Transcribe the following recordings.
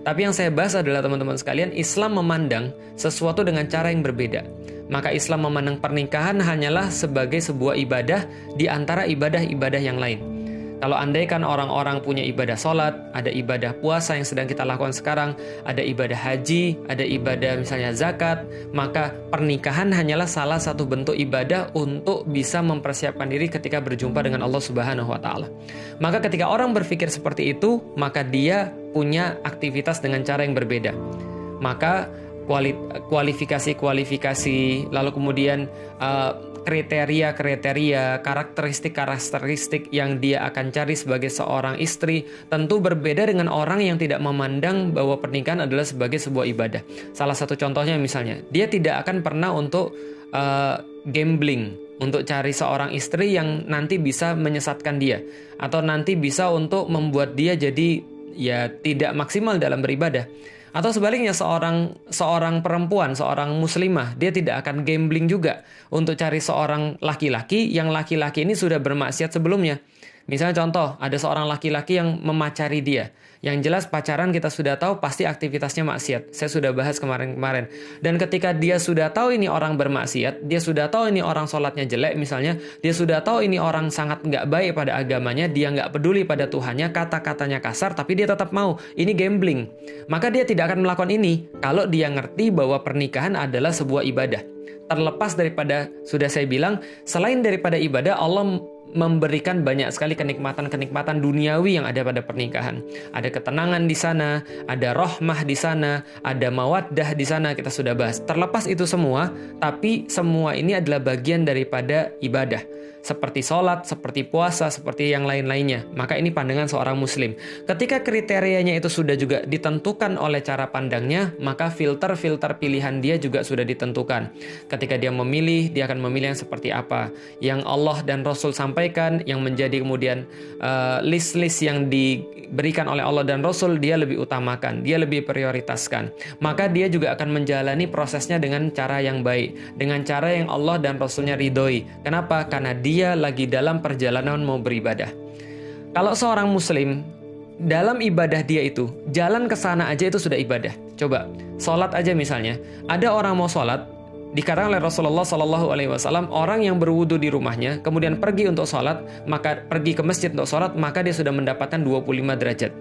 Tapi yang saya bahas adalah teman-teman sekalian, Islam memandang sesuatu dengan cara yang berbeda. Maka Islam memandang pernikahan hanyalah sebagai sebuah ibadah di antara ibadah-ibadah yang lain. Kalau andaikan orang-orang punya ibadah sholat, ada ibadah puasa yang sedang kita lakukan sekarang, ada ibadah haji, ada ibadah misalnya zakat, maka pernikahan hanyalah salah satu bentuk ibadah untuk bisa mempersiapkan diri ketika berjumpa dengan Allah Subhanahu wa Ta'ala. Maka ketika orang berpikir seperti itu, maka dia punya aktivitas dengan cara yang berbeda. Maka kualifikasi, lalu kemudian kriteria, karakteristik yang dia akan cari sebagai seorang istri tentu berbeda dengan orang yang tidak memandang bahwa pernikahan adalah sebagai sebuah ibadah. Salah satu contohnya misalnya, dia tidak akan pernah untuk gambling, untuk cari seorang istri yang nanti bisa menyesatkan dia, atau nanti bisa untuk membuat dia jadi ya tidak maksimal dalam beribadah. Atau sebaliknya seorang perempuan, seorang muslimah, dia tidak akan gambling juga untuk cari seorang laki-laki yang laki-laki ini sudah bermaksiat sebelumnya. Misalnya contoh, ada seorang laki-laki yang memacari dia. Yang jelas pacaran kita sudah tahu pasti aktivitasnya maksiat. Saya sudah bahas kemarin-kemarin. Dan ketika dia sudah tahu ini orang bermaksiat, dia sudah tahu ini orang sholatnya jelek misalnya, dia sudah tahu ini orang sangat nggak baik pada agamanya, dia nggak peduli pada Tuhannya, kata-katanya kasar, tapi dia tetap mau. Ini gambling. Maka dia tidak akan melakukan ini kalau dia ngerti bahwa pernikahan adalah sebuah ibadah. Terlepas daripada, sudah saya bilang, selain daripada ibadah, Allah memberikan banyak sekali kenikmatan-kenikmatan duniawi yang ada pada pernikahan. Ada ketenangan di sana, ada rahmah di sana, ada mawaddah di sana, kita sudah bahas. Terlepas itu semua, tapi semua ini adalah bagian daripada ibadah. Seperti sholat, seperti puasa, seperti yang lain-lainnya. Maka ini pandangan seorang muslim. Ketika kriterianya itu sudah juga ditentukan oleh cara pandangnya, maka filter-filter pilihan dia juga sudah ditentukan. Ketika dia memilih, dia akan memilih yang seperti apa. Yang Allah dan Rasul sampaikan, yang menjadi kemudian list-list yang diberikan oleh Allah dan Rasul, dia lebih utamakan, dia lebih prioritaskan. Maka dia juga akan menjalani prosesnya dengan cara yang baik, dengan cara yang Allah dan Rasulnya ridhoi. Kenapa? Karena dia lagi dalam perjalanan mau beribadah. Kalau seorang muslim dalam ibadah dia itu, jalan ke sana aja itu sudah ibadah. Coba, sholat aja misalnya, ada orang mau sholat, dikatakan oleh Rasulullah SAW, orang yang berwudu di rumahnya, kemudian pergi untuk sholat, maka pergi ke masjid untuk sholat, maka dia sudah mendapatkan 25 derajat.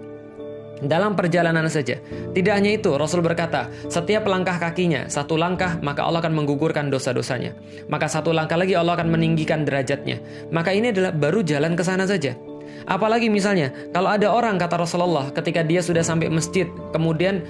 Dalam perjalanan saja. Tidak hanya itu, Rasul berkata, setiap langkah kakinya, satu langkah, maka Allah akan menggugurkan dosa-dosanya. Maka satu langkah lagi Allah akan meninggikan derajatnya. Maka ini adalah baru jalan ke sana saja. Apalagi misalnya, kalau ada orang, kata Rasulullah, ketika dia sudah sampai masjid, kemudian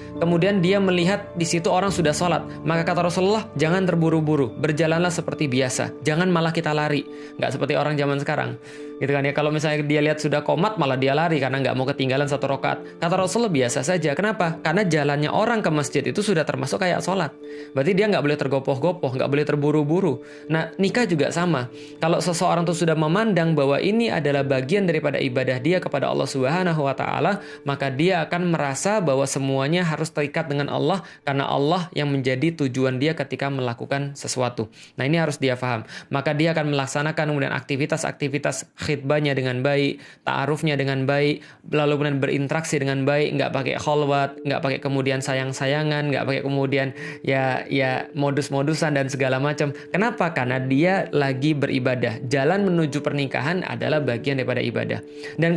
dia melihat di situ orang sudah sholat, maka kata Rasulullah, jangan terburu-buru, berjalanlah seperti biasa, jangan malah kita lari, nggak seperti orang zaman sekarang, gitu kan ya. Kalau misalnya dia lihat sudah qomat, malah dia lari karena nggak mau ketinggalan satu rakaat. Kata Rasulullah, biasa saja. Kenapa? Karena jalannya orang ke masjid itu sudah termasuk kayak sholat. Berarti dia nggak boleh tergopoh-gopoh, nggak boleh terburu-buru. Nah, nikah juga sama. Kalau seseorang itu sudah memandang bahwa ini adalah bagian daripada ibadah dia kepada Allah Subhanahu wa Ta'ala, maka dia akan merasa bahwa semuanya harus terikat dengan Allah, karena Allah yang menjadi tujuan dia ketika melakukan sesuatu. Nah, ini harus dia paham. Maka dia akan melaksanakan kemudian aktivitas-aktivitas khitbahnya dengan baik, ta'arufnya dengan baik, lalu kemudian berinteraksi dengan baik, nggak pakai kholwat, nggak pakai kemudian sayang-sayangan, nggak pakai kemudian ya modus-modusan dan segala macam. Kenapa? Karena dia lagi beribadah. Jalan menuju pernikahan adalah bagian daripada ibadah. Dan